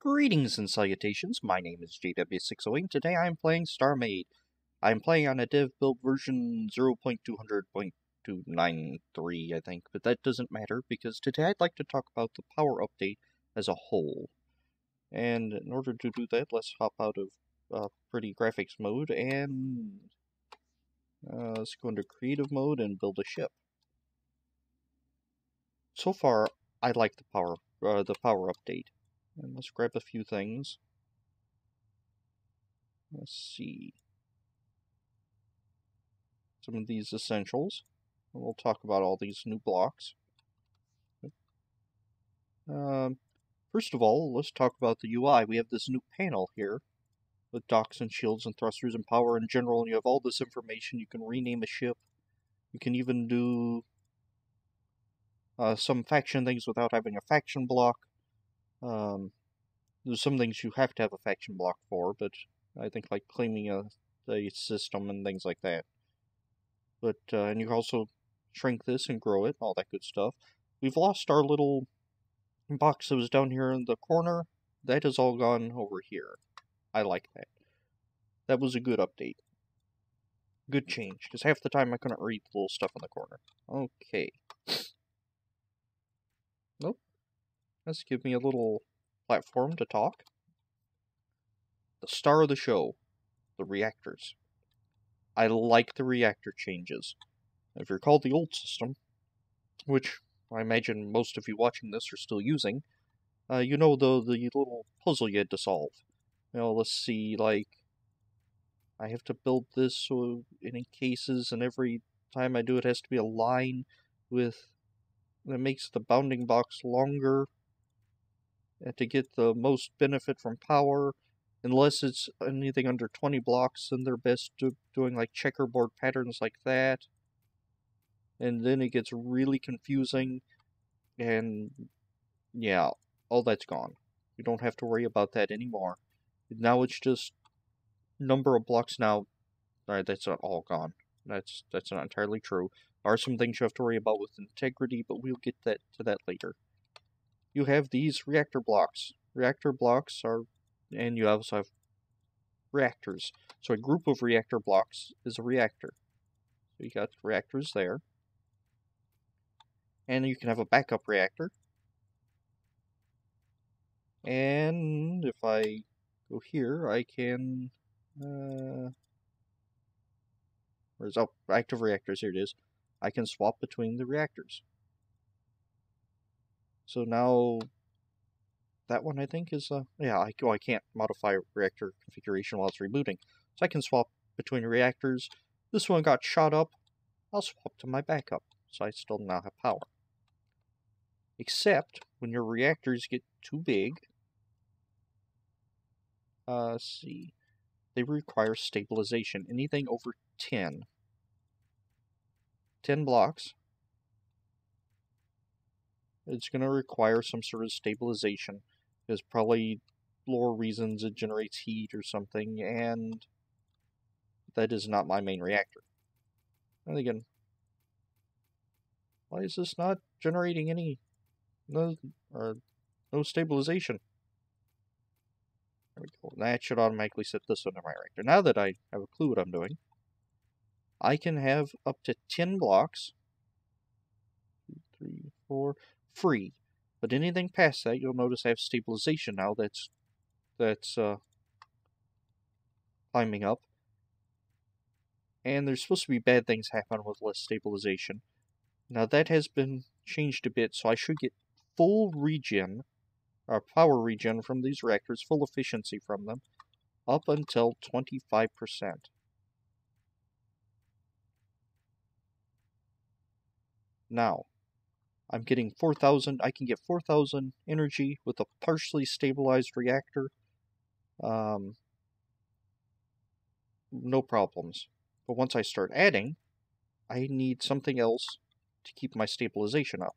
Greetings and salutations, my name is JW608. Today I am playing Starmade. I am playing on a dev build version 0.200.293, I think, but that doesn't matter because today I'd like to talk about the power update as a whole. And in order to do that, let's hop out of pretty graphics mode and let's go into creative mode and build a ship. So far, I like the power update. And let's grab a few things. Let's see. Some of these essentials. And we'll talk about all these new blocks. First of all, let's talk about the UI. We have this new panel here with docks and shields and thrusters and power in general. And you have all this information. You can rename a ship. You can even do some faction things without having a faction block. There's some things you have to have a faction block for, but I think like claiming a system and things like that. But and you can also shrink this and grow it, all that good stuff. We've lost our little box that was down here in the corner. That has all gone over here. I like that. That was a good update. Good change, because half the time I couldn't read the little stuff in the corner. Okay. Nope. Let's give me a little platform to talk. The star of the show, the reactors. I like the reactor changes. If you recall the old system, which I imagine most of you watching this are still using, you know the little puzzle you had to solve. You know, let's see, like, I have to build this so in cases, and every time I do it has to be a line with that makes the bounding box longer to get the most benefit from power. Unless it's anything under 20 blocks, then they're best doing like checkerboard patterns like that. And then it gets really confusing, and yeah, all that's gone. You don't have to worry about that anymore. Now it's just number of blocks now. Alright, that's not all gone. That's not entirely true. There are some things you have to worry about with integrity, but we'll get to that later. You have these reactor blocks. Reactor blocks are, and you also have reactors. So a group of reactor blocks is a reactor. So you got reactors there. And you can have a backup reactor. And if I go here, I can... where's... oh, active reactors, here it is. I can swap between the reactors. So now... that one, I think, is... yeah, I can't modify reactor configuration while it's rebooting. So I can swap between reactors. This one got shot up. I'll swap to my backup. So I still now have power. Except, when your reactors get too big... let's see... they require stabilization. Anything over 10 blocks, it's going to require some sort of stabilization. There's probably lore reasons it generates heat or something, and that is not my main reactor. And again, why is this not generating any no stabilization? There we go. That should automatically set this under my reactor. Now that I have a clue what I'm doing, I can have up to 10 blocks, 2, 3, 4, free. But anything past that, you'll notice I have stabilization now that's climbing up. And there's supposed to be bad things happen with less stabilization. Now that has been changed a bit, so I should get full regen, or power regen from these reactors, full efficiency from them, up until 25%. Now, I'm getting 4,000, I can get 4,000 energy with a partially stabilized reactor. No problems. But once I start adding, I need something else to keep my stabilization up.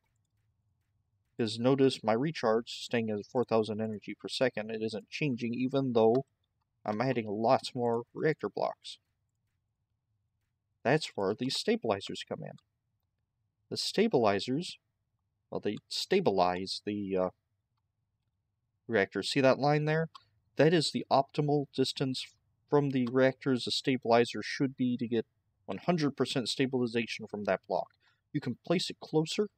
Because notice my recharge staying at 4,000 energy per second, it isn't changing even though I'm adding lots more reactor blocks. That's where these stabilizers come in. The stabilizers, well, they stabilize the reactors. See that line there? That is the optimal distance from the reactors a stabilizer should be to get 100% stabilization from that block. You can place it closer,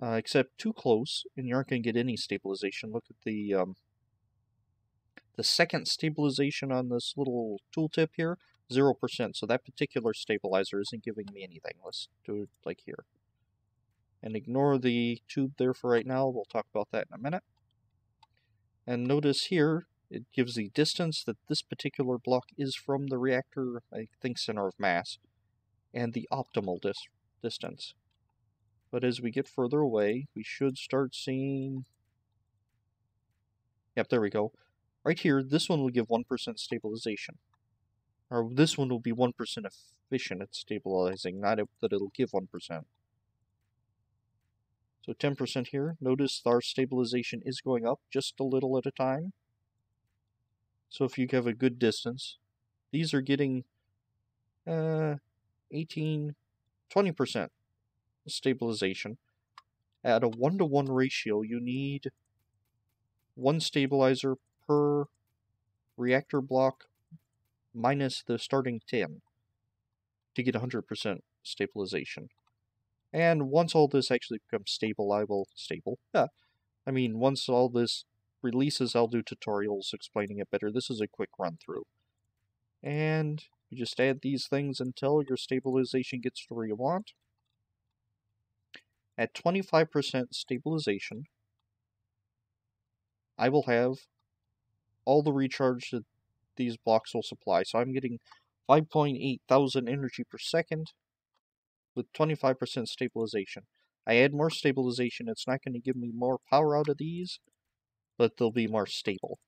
except too close, and you aren't going to get any stabilization. Look at the second stabilization on this little tooltip here, 0%. So that particular stabilizer isn't giving me anything. Let's do it like here. And ignore the tube there for right now. We'll talk about that in a minute. And notice here, it gives the distance that this particular block is from the reactor, I think center of mass, and the optimal distance. But as we get further away, we should start seeing... Yep, there we go. Right here, this one will give 1% stabilization. Or this one will be 1% efficient at stabilizing, not that it'll give 1%. So 10% here. Notice our stabilization is going up just a little at a time. So if you have a good distance, these are getting 18, 20% stabilization. At a 1-to-1 ratio, you need 1 stabilizer per reactor block minus the starting 10 to get 100% stabilization. And once all this actually becomes stable, once all this releases, I'll do tutorials explaining it better. This is a quick run through. And you just add these things until your stabilization gets to where you want. At 25% stabilization, I will have all the recharge that these blocks will supply. So I'm getting 5.8 thousand energy per second with 25% stabilization. I add more stabilization, it's not going to give me more power out of these, but they'll be more stable.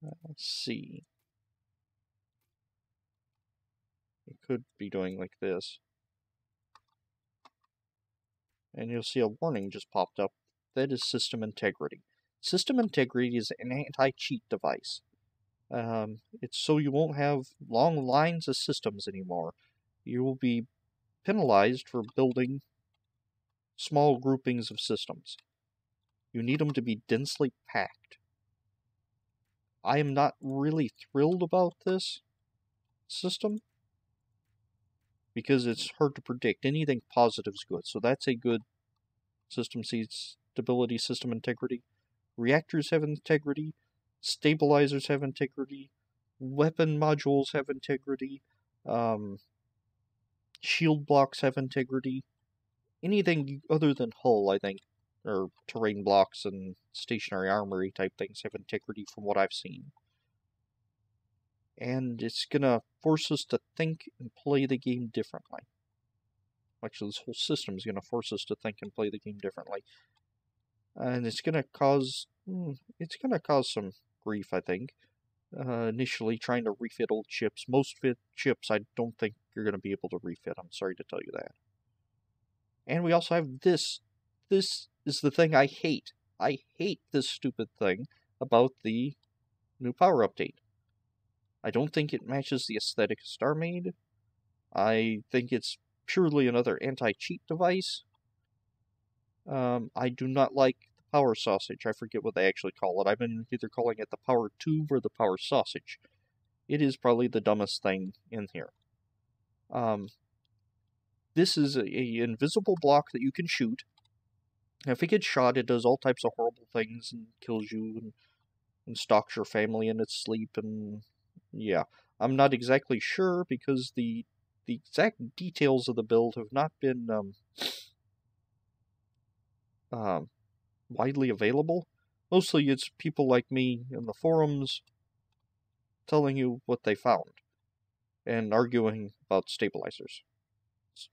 Let's see. It could be doing like this. And you'll see a warning just popped up. That is system integrity. System integrity is an anti-cheat device. It's so you won't have long lines of systems anymore. You will be penalized for building small groupings of systems. You need them to be densely packed. I am not really thrilled about this system because it's hard to predict. Anything positive is good, so that's a good system. Sees stability, system integrity. Reactors have integrity. Stabilizers have integrity. Weapon modules have integrity. Shield blocks have integrity. Anything other than hull, I think, or terrain blocks and stationary armory type things have integrity from what I've seen. And it's gonna force us to think and play the game differently. Actually, this whole system is gonna force us to think and play the game differently. And it's gonna cause some grief, I think. Initially, trying to refit old chips. Most chips, I don't think you're gonna be able to refit. I'm sorry to tell you that. And we also have this. This is the thing I hate. I hate this stupid thing about the new power update. I don't think it matches the aesthetic of Starmade. I think it's purely another anti-cheat device. I do not like the power sausage. I forget what they actually call it. I've been either calling it the power tube or the power sausage. It is probably the dumbest thing in here. This is an invisible block that you can shoot. If it gets shot, it does all types of horrible things and kills you and stalks your family in its sleep. And yeah, I'm not exactly sure because the exact details of the build have not been widely available. Mostly it's people like me in the forums telling you what they found and arguing about stabilizers.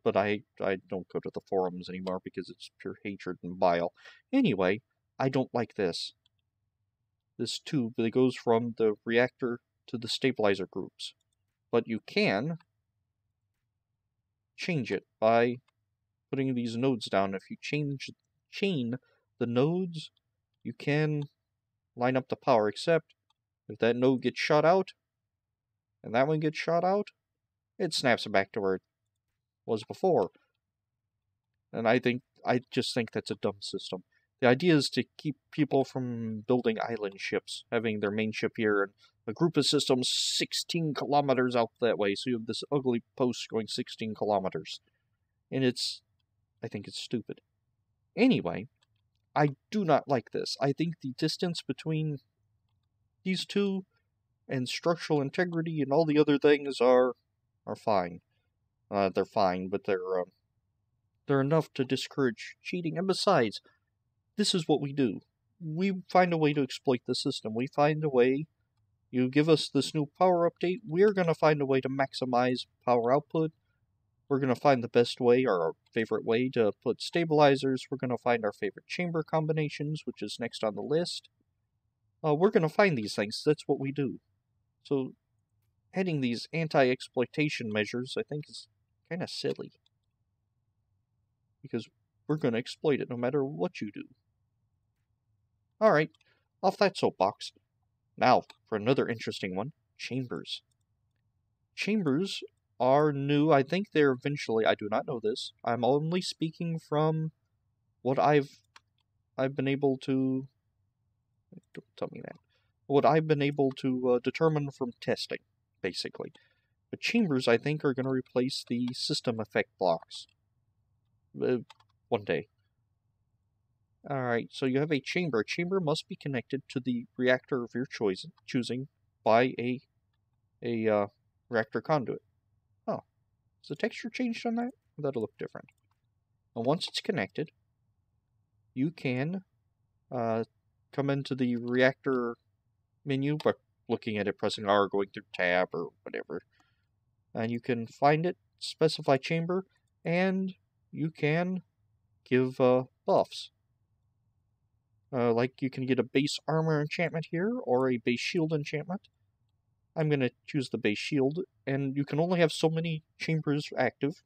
But I don't go to the forums anymore because it's pure hatred and bile. Anyway, I don't like this. This tube that goes from the reactor to the stabilizer groups. But you can change it by putting these nodes down. If you chain the nodes, you can line up the power, except if that node gets shot out, and that one gets shot out, it snaps it back to where it was before. And I think I just think that's a dumb system. The idea is to keep people from building island ships, having their main ship here, and a group of systems 16 kilometers out that way, so you have this ugly post going 16 kilometers. And I think it's stupid. Anyway, I do not like this. I think the distance between these two and structural integrity and all the other things are fine. They're fine, but they're enough to discourage cheating. And besides, this is what we do. We find a way to exploit the system. We find a way. You give us this new power update, we're going to find a way to maximize power output. We're going to find the best way, or our favorite way, to put stabilizers. We're going to find our favorite chamber combinations, which is next on the list. We're going to find these things. That's what we do. So, adding these anti-exploitation measures, I think, is kind of silly. Because we're going to exploit it no matter what you do. Alright, off that soapbox. Now, for another interesting one, chambers. Chambers are new. I think they're eventually, I do not know this. I'm only speaking from what I've been able to, don't tell me that. What I've been able to determine from testing, basically. But chambers, I think, are going to replace the system effect blocks. One day. Alright, so you have a chamber. A chamber must be connected to the reactor of your choosing by a reactor conduit. Oh, has the texture changed on that? That'll look different. And once it's connected, you can come into the reactor menu by looking at it, pressing R, going through tab or whatever. And you can find it, specify chamber, and you can give buffs. Like you can get a base armor enchantment here, or a base shield enchantment. I'm going to choose the base shield, and you can only have so many chambers active.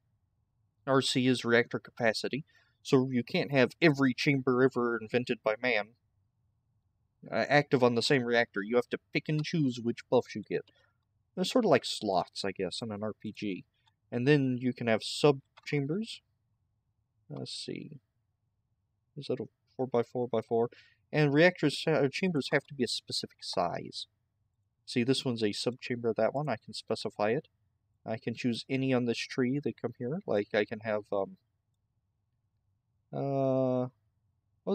RC is reactor capacity, so you can't have every chamber ever invented by man active on the same reactor. You have to pick and choose which buffs you get. They're sort of like slots, I guess, in an RPG. And then you can have sub-chambers. Let's see. Is that a 4x4x4? And chambers have to be a specific size. See, this one's a sub-chamber of that one. I can specify it. I can choose any on this tree that come here. Like, I can have, oh,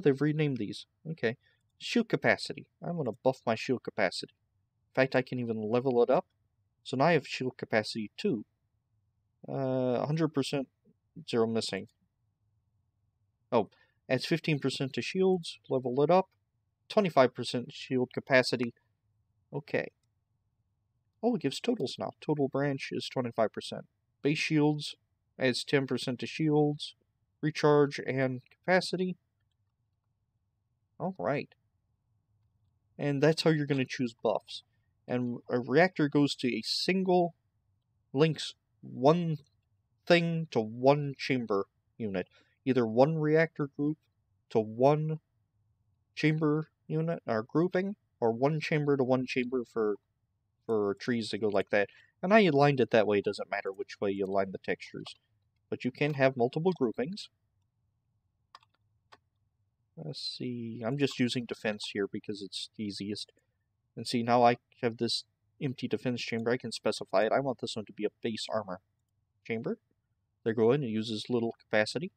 they've renamed these. Okay. Shield capacity. I'm going to buff my shield capacity. In fact, I can even level it up. So now I have shield capacity 2. 100%, 0 missing. Oh, adds 15% to shields. Level it up. 25% shield capacity. Okay. Oh, it gives totals now. Total branch is 25%. Base shields adds 10% to shields, recharge, and capacity. Alright. And that's how you're going to choose buffs. And a reactor goes to a single, links one thing to one chamber unit. Either one reactor group to one chamber unit, or grouping, or one chamber to one chamber for trees that go like that. And I aligned it that way. It doesn't matter which way you align the textures. But you can have multiple groupings. Let's see. I'm just using defense here because it's easiest. And see, now I have this empty defense chamber. I can specify it. I want this one to be a base armor chamber. There go in. It uses little capacity.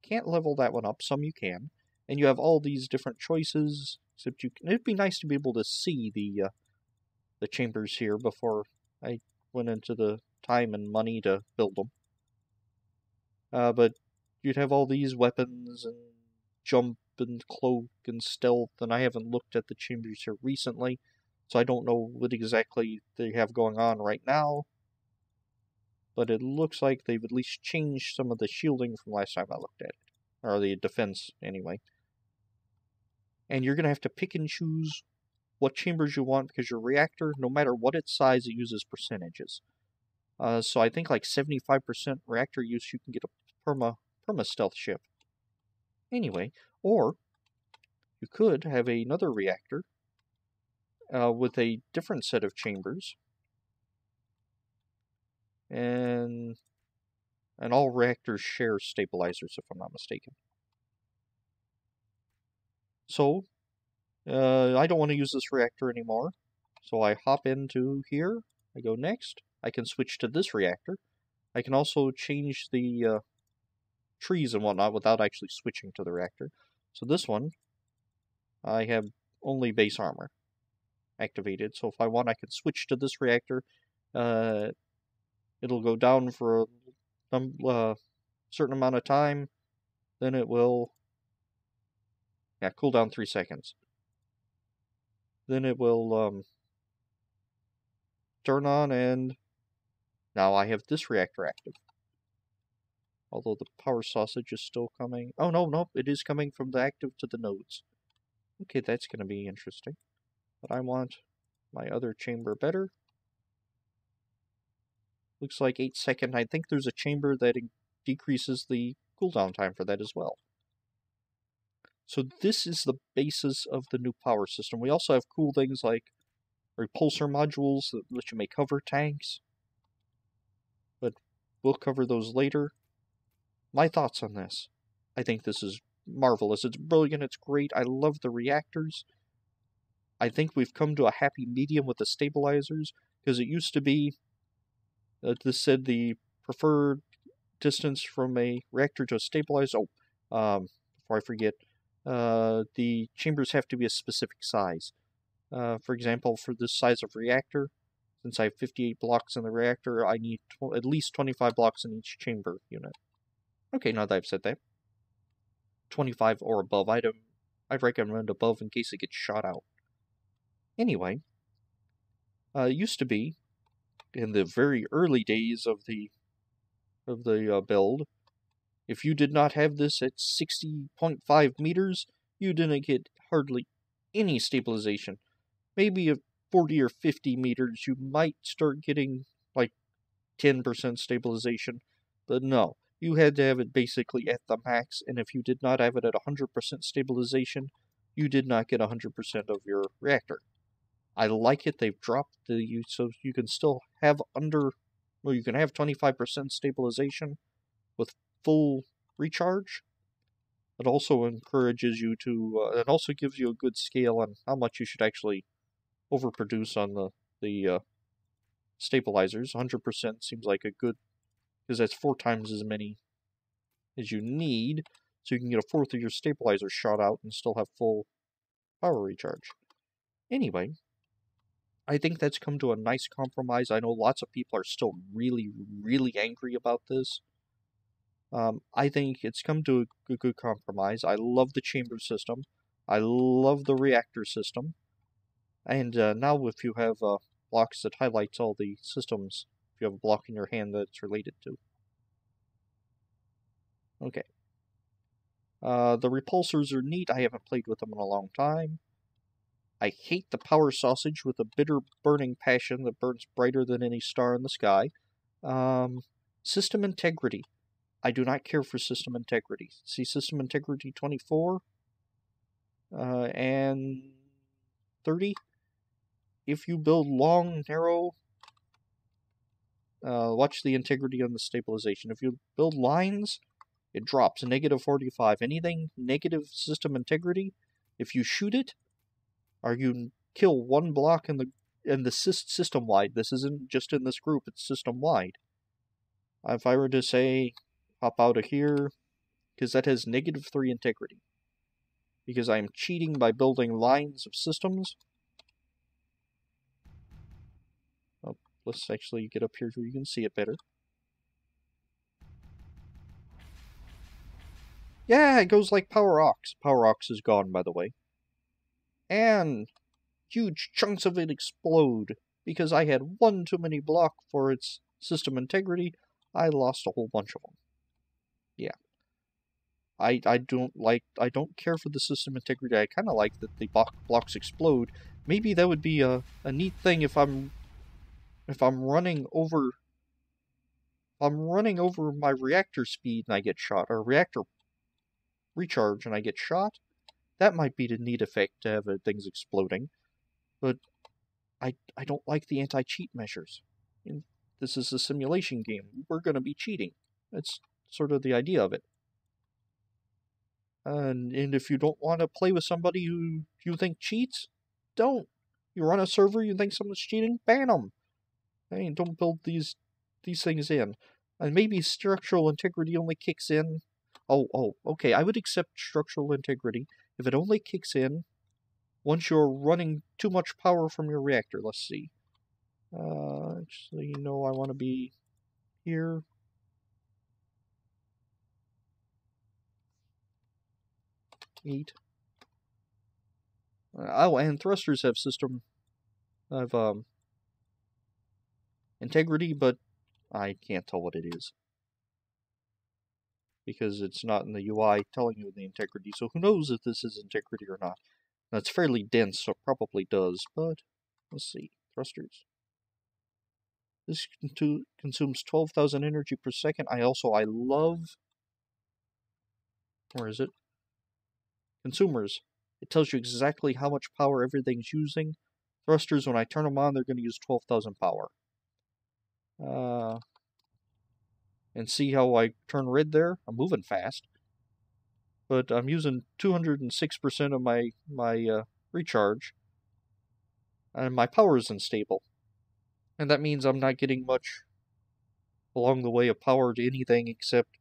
Can't level that one up. Some you can. And you have all these different choices. Except you can, it'd be nice to be able to see the chambers here before I went into the time and money to build them. But you'd have all these weapons and jump and cloak and stealth, and I haven't looked at the chambers here recently, so I don't know what exactly they have going on right now. But it looks like they've at least changed some of the shielding from last time I looked at it. Or the defense, anyway. And you're going to have to pick and choose what chambers you want, because your reactor, no matter what its size, it uses percentages. So I think like 75% reactor use, you can get a perma-stealth ship. Anyway, or you could have another reactor with a different set of chambers. And all reactors share stabilizers, if I'm not mistaken. So, I don't want to use this reactor anymore. So I hop into here, I go next, I can switch to this reactor. I can also change the trees and whatnot without actually switching to the reactor. So this one, I have only base armor activated. So if I want, I can switch to this reactor. It'll go down for a certain amount of time. Then it will, cool down 3 seconds. Then it will turn on, and now I have this reactor active. Although the power sausage is still coming. Oh, no, it is coming from the active to the nodes. Okay, that's going to be interesting. But I want my other chamber better. Looks like 8 second. I think there's a chamber that decreases the cooldown time for that as well. So this is the basis of the new power system. We also have cool things like repulsor modules that let you make hover tanks. But we'll cover those later. My thoughts on this. I think this is marvelous. It's brilliant. It's great. I love the reactors. I think we've come to a happy medium with the stabilizers, because it used to be, this said the preferred distance from a reactor to a stabilizer. Before I forget, the chambers have to be a specific size. For example, for this size of reactor, since I have 58 blocks in the reactor, I need at least 25 blocks in each chamber unit. Okay, now that I've said that, 25 or above. I'd recommend above in case it gets shot out. Anyway, it used to be, in the very early days of the build, if you did not have this at 60.5 meters, you didn't get hardly any stabilization. Maybe at 40 or 50 meters, you might start getting like 10% stabilization, but no. You had to have it basically at the max, and if you did not have it at 100% stabilization, you did not get 100% of your reactor. I like it. They've dropped so you can still have you can have 25% stabilization with full recharge. It also encourages you to, it also gives you a good scale on how much you should actually overproduce on the stabilizers. 100% seems like a good, because that's 4 times as many as you need, so you can get a fourth of your stabilizer shot out and still have full power recharge. Anyway, I think that's come to a nice compromise. I know lots of people are still really, really angry about this. I think it's come to a good compromise. I love the chamber system. I love the reactor system. And now if you have blocks that highlights all the systems, if you have a block in your hand that it's related to. Okay. The repulsors are neat. I haven't played with them in a long time. I hate the power sausage with a bitter burning passion that burns brighter than any star in the sky. System integrity. I do not care for system integrity. See system integrity 24 and 30. If you build long, narrow, watch the integrity on the stabilization. If you build lines, it drops -45. Anything negative system integrity, if you shoot it, or you kill one block in the system wide. This isn't just in this group; it's system wide. If I were to say, hop out of here, because that has -3 integrity, because I am cheating by building lines of systems. Oh, let's actually get up here so you can see it better. Yeah, it goes like Power Ox. Power Ox is gone, by the way. And huge chunks of it explode. Because I had one too many block for its system integrity, I lost a whole bunch of them. Yeah. I don't care for the system integrity. I kind of like that the blocks explode. Maybe that would be a neat thing if I'm running over my reactor speed and I get shot, or reactor recharge and I get shot. That might be the neat effect to have things exploding. But I don't like the anti-cheat measures. This is a simulation game. We're going to be cheating. That's sort of the idea of it. And if you don't want to play with somebody who you think cheats, don't. You run a server, you think someone's cheating, ban them. Hey, don't build these things in. And maybe structural integrity only kicks in. Okay, I would accept structural integrity if it only kicks in once you're running too much power from your reactor. Let's see. Actually, no, I want to be here. Eight. And thrusters have integrity, but I can't tell what it is because it's not in the UI telling you the integrity. So who knows if this is integrity or not? Now, it's fairly dense, so it probably does. But let's see, thrusters. This consumes 12,000 energy per second. I love. Where is it? Consumers. It tells you exactly how much power everything's using. Thrusters, when I turn them on, they're going to use 12,000 power. And see how I turn red there? I'm moving fast. But I'm using 206% of my recharge. And my power is unstable. And that means I'm not getting much along the way of power to anything except...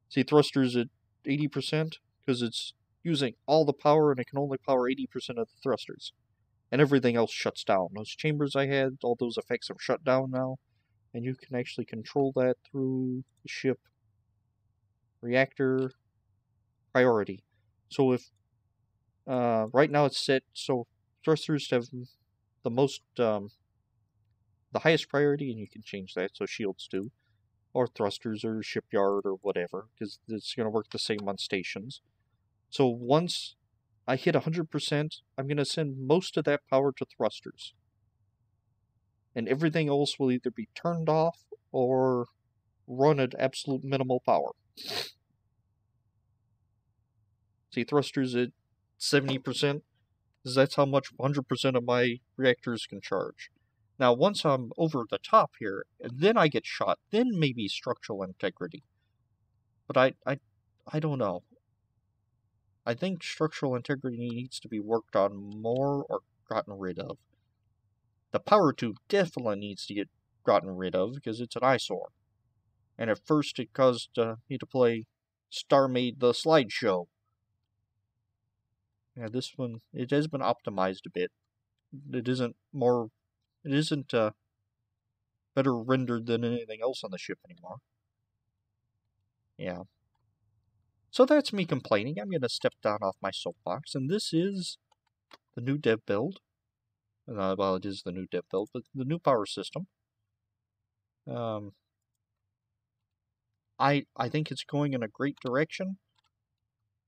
See, thrusters at 80%? Because it's using all the power and it can only power 80% of the thrusters. And everything else shuts down. Those chambers I had, all those effects are shut down now. And you can actually control that through the ship reactor priority. So if right now it's set so thrusters have the most the highest priority, and you can change that so shields do, or thrusters or shipyard or whatever, because it's going to work the same on stations. So once I hit 100%, I'm going to send most of that power to thrusters. And everything else will either be turned off or run at absolute minimal power. See, thrusters at 70%, because that's how much 100% of my reactors can charge. Now, once I'm over the top here, and then I get shot, then maybe structural integrity. But I don't know. I think structural integrity needs to be worked on more or gotten rid of. The power tube definitely needs to get gotten rid of because it's an eyesore. And at first it caused me to play Starmade the slideshow. Yeah, this one, it has been optimized a bit. It isn't better rendered than anything else on the ship anymore. Yeah. So that's me complaining. I'm going to step down off my soapbox, and this is the new dev build. Well, it is the new dev build, but the new power system. I think it's going in a great direction.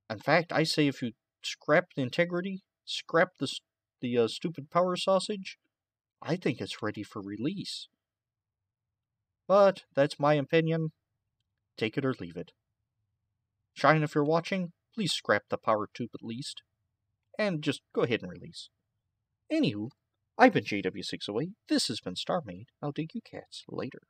In fact, I say if you scrap the integrity, scrap the stupid power sausage, I think it's ready for release. But that's my opinion. Take it or leave it. Shine, if you're watching, please scrap the power tube at least. And just go ahead and release. Anywho, I've been JW608. This has been Starmade. I'll dig you cats later.